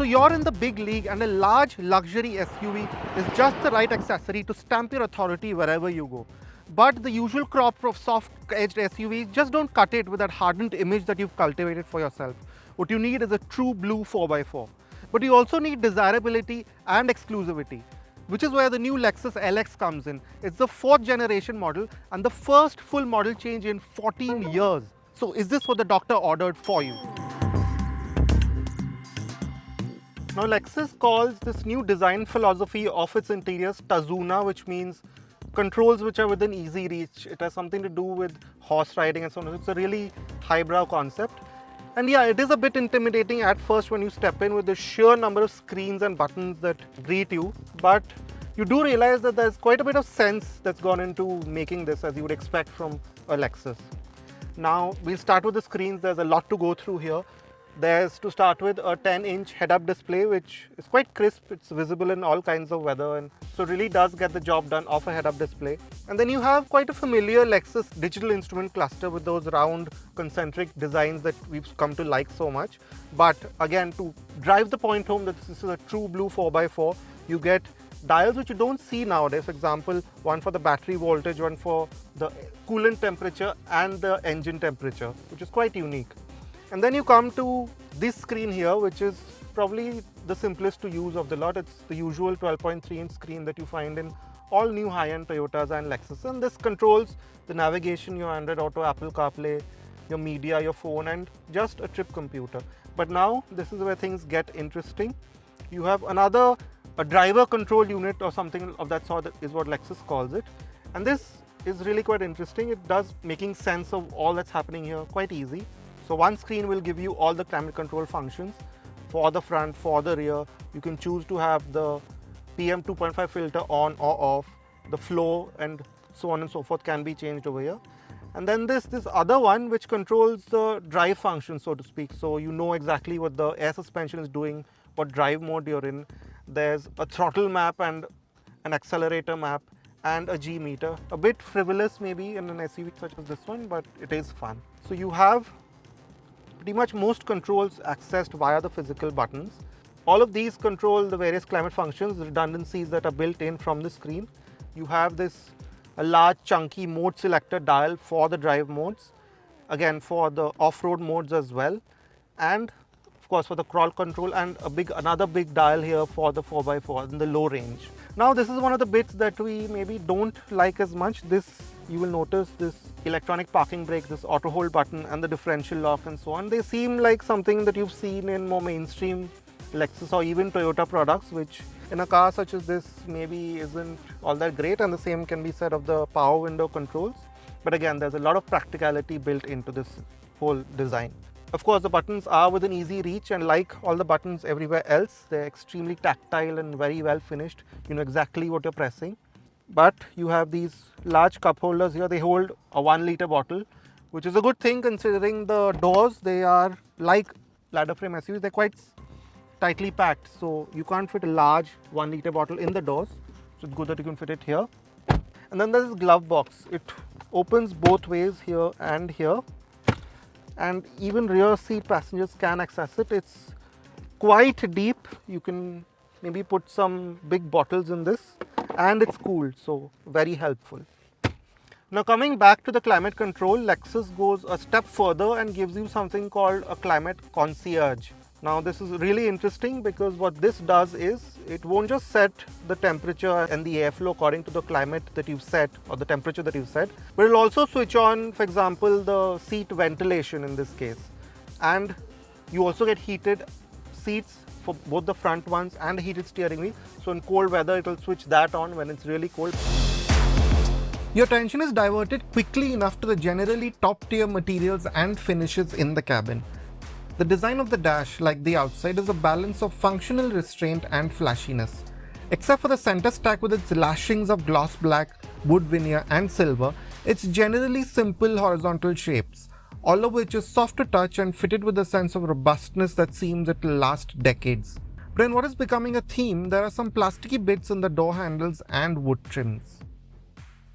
you're in the big league and a large luxury SUV is just the right accessory to stamp your authority wherever you go. But the usual crop of soft-edged SUVs just don't cut it with that hardened image that you've cultivated for yourself. What you need is a true blue 4x4. But you also need desirability and exclusivity, which is where the new Lexus LX comes in. It's the 4th generation model and the first full model change in 14 years. So is this what the doctor ordered for you? Now Lexus calls this new design philosophy of its interiors Tazuna, which means controls which are within easy reach. It has something to do with horse riding and so on. It's a really highbrow concept. And yeah, it is a bit intimidating at first when you step in with the sheer number of screens and buttons that greet you. But you do realize that there's quite a bit of sense that's gone into making this, as you would expect from a Lexus. Now we'll start with the screens. There's a lot to go through here. There's, to start with, a 10-inch head-up display, which is quite crisp. It's visible in all kinds of weather, and so it really does get the job done off a head-up display. And then you have quite a familiar Lexus digital instrument cluster with those round concentric designs that we've come to like so much. But again, to drive the point home that this is a true blue 4x4, you get dials which you don't see nowadays. For example, one for the battery voltage, one for the coolant temperature and the engine temperature, which is quite unique. And then you come to this screen here, which is probably the simplest to use of the lot. It's the usual 12.3-inch screen that you find in all new high-end Toyotas and Lexus. And this controls the navigation, your Android Auto, Apple CarPlay, your media, your phone, and just a trip computer. But now this is where things get interesting. You have a driver control unit or something of that sort, is what Lexus calls it. And this is really quite interesting. It does making sense of all that's happening here quite easy. So one screen will give you all the climate control functions for the front, for the rear. You can choose to have the PM 2.5 filter on or off, the flow and so on and so forth can be changed over here. And then this other one which controls the drive function, so to speak. So you know exactly what the air suspension is doing, what drive mode you're in. There's a throttle map and an accelerator map and a G meter. A bit frivolous maybe in an SUV such as this one, but it is fun. So you have pretty much most controls accessed via the physical buttons. All of these control the various climate functions, redundancies that are built in from the screen. You have a large chunky mode selector dial for the drive modes, again for the off-road modes as well, and of course for the crawl control, and another big dial here for the 4x4 in the low range. Now this is one of the bits that we maybe don't like as much. You will notice this electronic parking brake, this auto hold button and the differential lock and so on. They seem like something that you've seen in more mainstream Lexus or even Toyota products, which in a car such as this maybe isn't all that great, and the same can be said of the power window controls. But again, there's a lot of practicality built into this whole design. Of course, the buttons are within easy reach, and like all the buttons everywhere else, they're extremely tactile and very well finished. You know exactly what you're pressing. But you have these large cup holders here. They hold a 1-liter bottle, which is a good thing considering the doors. They are like ladder frame SUVs. They're quite tightly packed, so you can't fit a large 1-liter bottle in the doors. So it's good that you can fit it here. And then there's this glove box. It opens both ways here and here. And even rear seat passengers can access it. It's quite deep. You can maybe put some big bottles in this. And it's cooled, so very helpful. Now coming back to the climate control, Lexus goes a step further and gives you something called a climate concierge. Now this is really interesting because what this does is it won't just set the temperature and the airflow according to the climate that you've set or the temperature that you've set, but it'll also switch on, for example, the seat ventilation in this case. And you also get heated seats for both the front ones and the heated steering wheel. So in cold weather, it will switch that on when it's really cold. Your attention is diverted quickly enough to the generally top-tier materials and finishes in the cabin. The design of the dash, like the outside, is a balance of functional restraint and flashiness. Except for the center stack with its lashings of gloss black, wood veneer and silver, it's generally simple horizontal shapes, all of which is soft to touch and fitted with a sense of robustness that seems it will last decades. But in what is becoming a theme, there are some plasticky bits in the door handles and wood trims.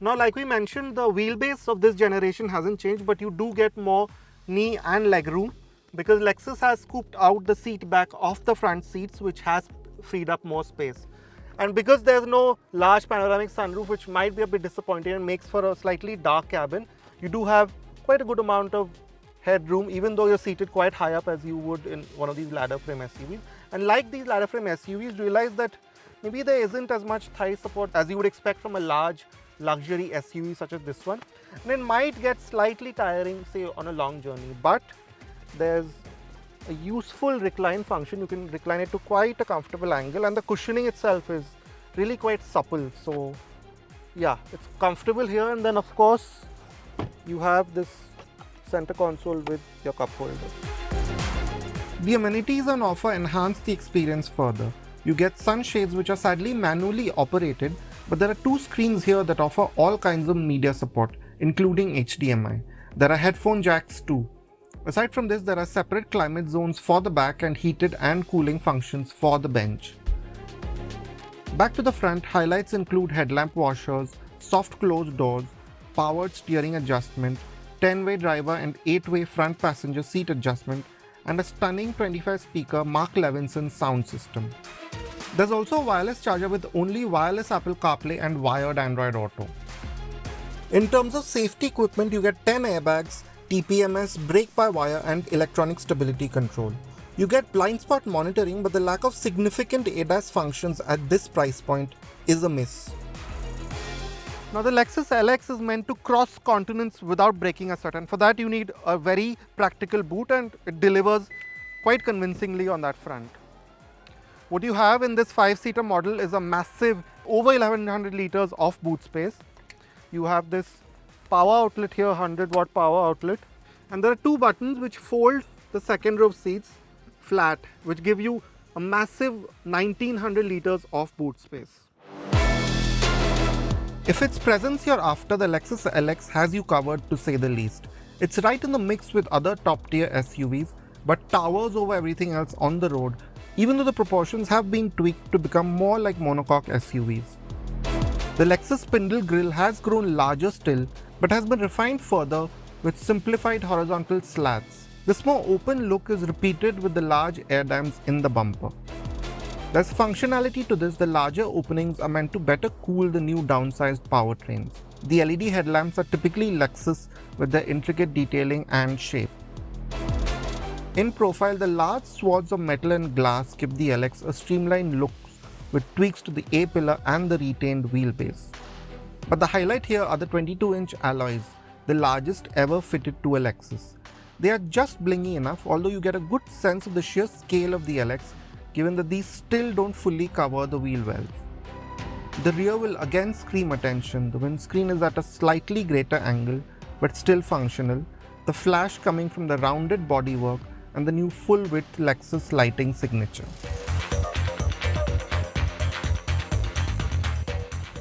Now, like we mentioned, the wheelbase of this generation hasn't changed, but you do get more knee and leg room. because Lexus has scooped out the seat back of the front seats, which has freed up more space. And because there's no large panoramic sunroof, which might be a bit disappointing and makes for a slightly dark cabin, you do have quite a good amount of headroom, even though you're seated quite high up as you would in one of these ladder frame SUVs. And like these ladder frame SUVs, realize that maybe there isn't as much thigh support as you would expect from a large luxury SUV such as this one. And it might get slightly tiring, say, on a long journey, but there's a useful recline function. You can recline it to quite a comfortable angle, and the cushioning itself is really quite supple. So yeah, it's comfortable here. And then of course you have this center console with your cup holder. The amenities on offer enhance the experience further. You get sunshades which are sadly manually operated, but there are two screens here that offer all kinds of media support, including HDMI. There are headphone jacks too. Aside from this, there are separate climate zones for the back and heated and cooling functions for the bench. Back to the front, highlights include headlamp washers, soft closed doors, powered steering adjustment, 10-way driver and 8-way front passenger seat adjustment, and a stunning 25-speaker Mark Levinson sound system. There's also a wireless charger with only wireless Apple CarPlay and wired Android Auto. In terms of safety equipment, you get 10 airbags, TPMS, brake-by-wire and electronic stability control. You get blind spot monitoring, but the lack of significant ADAS functions at this price point is a miss. Now the Lexus LX is meant to cross continents without breaking a sweat, and for that you need a very practical boot, and it delivers quite convincingly on that front. What you have in this 5-seater model is a massive over 1100 liters of boot space. You have this power outlet here, 100-watt power outlet, and there are two buttons which fold the second row of seats flat, which give you a massive 1900 liters of boot space. If it's presence you're after, the Lexus LX has you covered, to say the least. It's right in the mix with other top-tier SUVs, but towers over everything else on the road, even though the proportions have been tweaked to become more like monocoque SUVs. The Lexus spindle grille has grown larger still, but has been refined further with simplified horizontal slats. This more open look is repeated with the large air dams in the bumper. There's functionality to this. The larger openings are meant to better cool the new downsized powertrains. The LED headlamps are typically Lexus with their intricate detailing and shape. In profile, the large swaths of metal and glass give the LX a streamlined look with tweaks to the A-pillar and the retained wheelbase. But the highlight here are the 22-inch alloys, the largest ever fitted to a Lexus. They are just blingy enough, although you get a good sense of the sheer scale of the LX, given that these still don't fully cover the wheel wells. The rear will again scream attention. The windscreen is at a slightly greater angle, but still functional, the flash coming from the rounded bodywork and the new full-width Lexus lighting signature.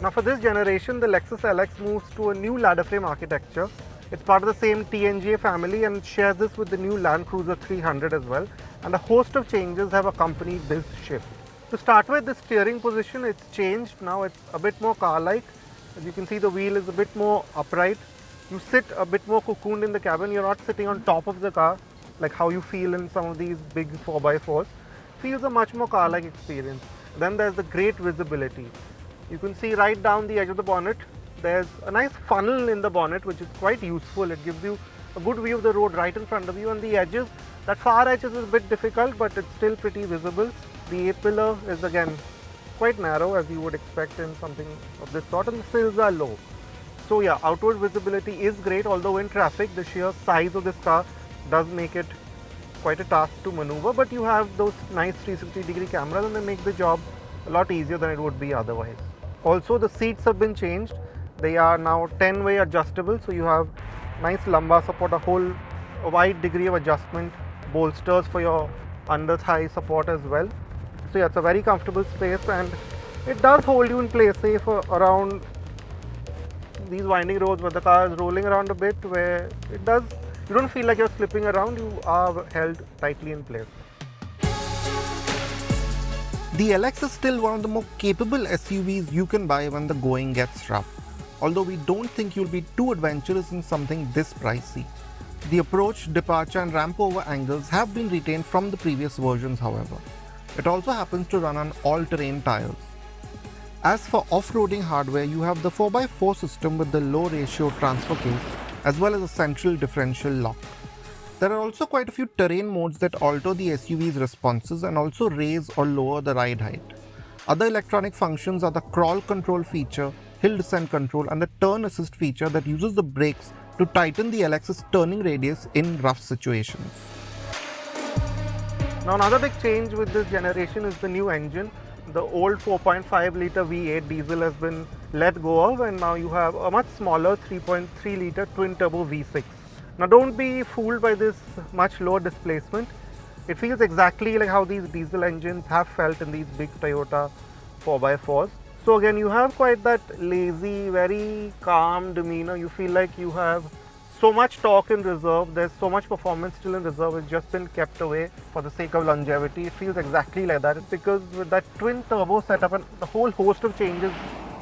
Now for this generation, the Lexus LX moves to a new ladder frame architecture. It's part of the same TNGA family and shares this with the new Land Cruiser 300 as well. And a host of changes have accompanied this shift. To start with, the steering position, it's changed. Now it's a bit more car-like. As you can see, the wheel is a bit more upright. You sit a bit more cocooned in the cabin. You're not sitting on top of the car like how you feel in some of these big 4x4s. Feels a much more car-like experience. Then there's the great visibility. You can see right down the edge of the bonnet. There's a nice funnel in the bonnet, which is quite useful. It gives you a good view of the road right in front of you. And the edges, that far edges is a bit difficult, but it's still pretty visible. The A-pillar is again quite narrow, as you would expect in something of this sort, and the sills are low. So yeah, outward visibility is great, although in traffic, the sheer size of this car does make it quite a task to maneuver, but you have those nice 360-degree cameras and they make the job a lot easier than it would be otherwise. Also, the seats have been changed. They are now 10-way adjustable, so you have nice lumbar support, a wide degree of adjustment, bolsters for your under-thigh support as well. So yeah, it's a very comfortable space, and it does hold you in place, say for around these winding roads where the car is rolling around a bit, where you don't feel like you're slipping around, you are held tightly in place. The LX is still one of the more capable SUVs you can buy when the going gets rough, although we don't think you'll be too adventurous in something this pricey. The approach, departure and ramp over angles have been retained from the previous versions, however. It also happens to run on all-terrain tires. As for off-roading hardware, you have the 4x4 system with the low ratio transfer case as well as a central differential lock. There are also quite a few terrain modes that alter the SUV's responses and also raise or lower the ride height. Other electronic functions are the crawl control feature, hill descent control and the turn assist feature that uses the brakes to tighten the LX's turning radius in rough situations. Now another big change with this generation is the new engine. The old 4.5 litre V8 diesel has been let go of and now you have a much smaller 3.3 litre twin turbo V6. Now don't be fooled by this much lower displacement. It feels exactly like how these diesel engines have felt in these big Toyota 4x4s. So again, you have quite that lazy, very calm demeanor. You feel like you have so much torque in reserve, there's so much performance still in reserve, it's just been kept away for the sake of longevity. It feels exactly like that. It's because with that twin turbo setup and the whole host of changes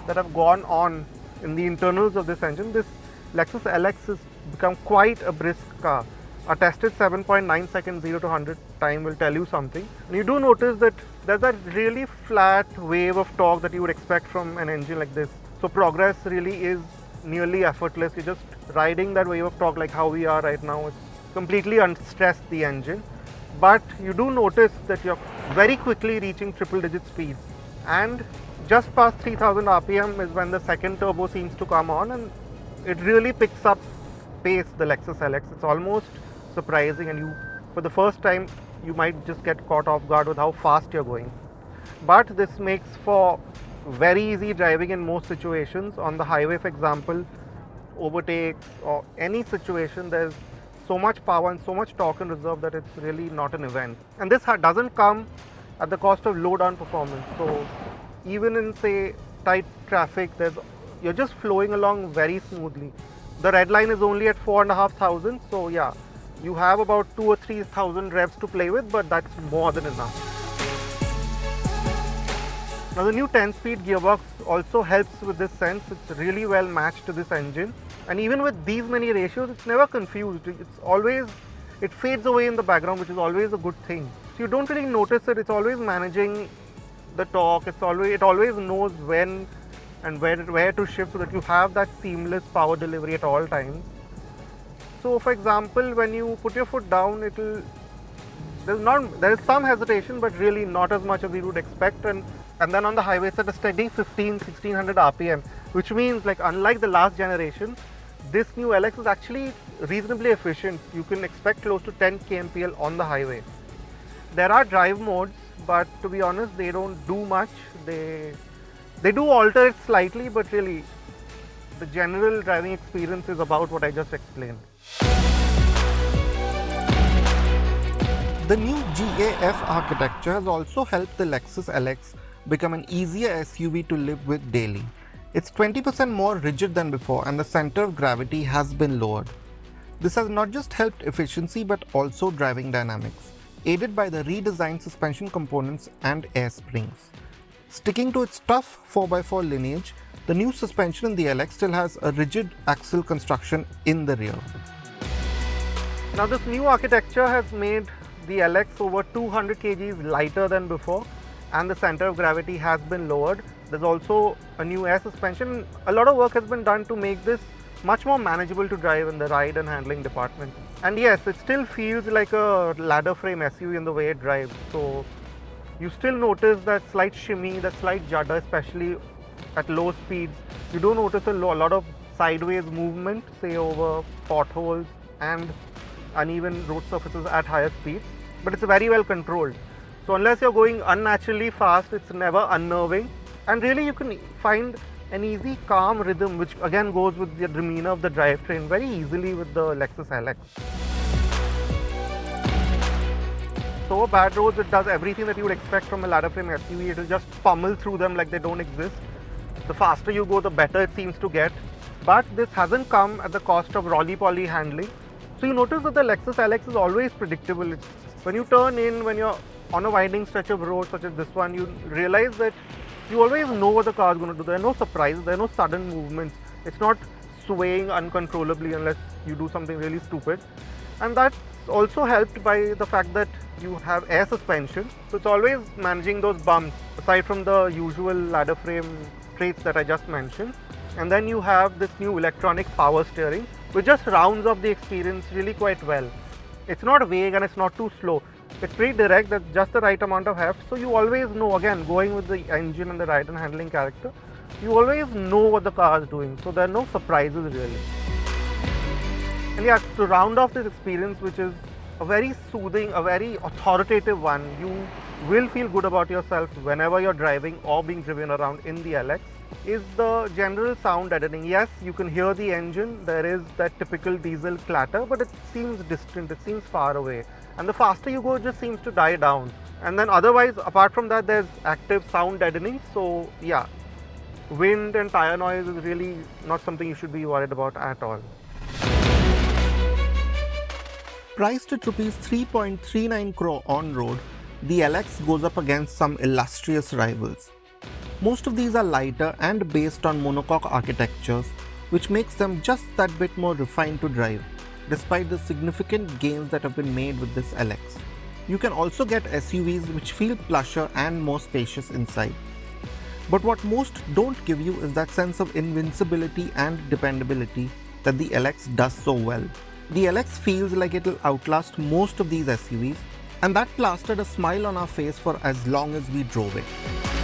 that have gone on in the internals of this engine, this Lexus LX has become quite a brisk car. A tested 7.9 second 0 to 100 time will tell you something. And you do notice that there's that really flat wave of torque that you would expect from an engine like this. So progress really is nearly effortless. You're just riding that wave of torque like how we are right now. It's completely unstressed, the engine. But you do notice that you're very quickly reaching triple digit speeds. And just past 3000 RPM is when the second turbo seems to come on and it really picks up pace, the Lexus LX. It's almost surprising and for the first time you might just get caught off guard with how fast you're going. But this makes for very easy driving in most situations. On the highway, for example, overtakes or any situation, there's so much power and so much torque in reserve that it's really not an event. And this doesn't come at the cost of low down performance. So even in, say, tight traffic, you're just flowing along very smoothly. The red line is only at 4,500, so yeah, you have about 2,000 or 3,000 revs to play with, but that's more than enough. Now the new 10-speed gearbox also helps with this sense. It's really well matched to this engine, and even with these many ratios, it's never confused. It fades away in the background, which is always a good thing. So you don't really notice it. It's always managing the torque. It always knows when and where to shift so that you have that seamless power delivery at all times. So for example, when you put your foot down, there is some hesitation, but really not as much as you would expect. And then on the highway, it's at a steady 1600 RPM, which means, like, unlike the last generation, this new LX is actually reasonably efficient. You can expect close to 10 kmpl on the highway. There are drive modes, but to be honest, they don't do much. They do alter it slightly, but really, the general driving experience is about what I just explained. The new GAF architecture has also helped the Lexus LX become an easier SUV to live with daily. It's 20% more rigid than before and the center of gravity has been lowered. This has not just helped efficiency but also driving dynamics, aided by the redesigned suspension components and air springs. Sticking to its tough 4x4 lineage, the new suspension in the LX still has a rigid axle construction in the rear. Now this new architecture has made the LX over 200 kgs lighter than before, and the center of gravity has been lowered. There's also a new air suspension. A lot of work has been done to make this much more manageable to drive in the ride and handling department. And yes, it still feels like a ladder frame SUV in the way it drives. So you still notice that slight shimmy, that slight judder, especially at low speeds. You do notice a lot of sideways movement, say over potholes and uneven road surfaces at higher speeds, but it's very well controlled. So unless you're going unnaturally fast, it's never unnerving, and really you can find an easy, calm rhythm, which again goes with the demeanor of the drivetrain very easily with the Lexus LX. So over bad roads, it does everything that you would expect from a ladder frame SUV. It will just pummel through them like they don't exist. The faster you go, the better it seems to get. But this hasn't come at the cost of rolly-poly handling. So you notice that the Lexus LX is always predictable. When you turn in, when you're on a winding stretch of road such as this one, you realize that you always know what the car is going to do. There are no surprises, there are no sudden movements. It's not swaying uncontrollably unless you do something really stupid. And that's also helped by the fact that you have air suspension, so it's always managing those bumps aside from the usual ladder frame traits that I just mentioned. And then you have this new electronic power steering, which just rounds up the experience really quite well. It's not vague and it's not too slow. It's pretty direct, that's just the right amount of heft, so you always know, again, going with the engine and the ride and handling character, you always know what the car is doing, so there are no surprises really. And yeah, to round off this experience, which is a very soothing, a very authoritative one, you will feel good about yourself whenever you're driving or being driven around in the LX, is the general sound deadening. Yes, you can hear the engine, there is that typical diesel clatter, but it seems distant, it seems far away. And the faster you go, it just seems to die down. And then otherwise, apart from that, there's active sound deadening. So yeah, wind and tire noise is really not something you should be worried about at all. Priced at Rs 3.39 crore on road, the LX goes up against some illustrious rivals. Most of these are lighter and based on monocoque architectures, which makes them just that bit more refined to drive, despite the significant gains that have been made with this LX. You can also get SUVs which feel plusher and more spacious inside. But what most don't give you is that sense of invincibility and dependability that the LX does so well. The LX feels like it'll outlast most of these SUVs, and that plastered a smile on our face for as long as we drove it.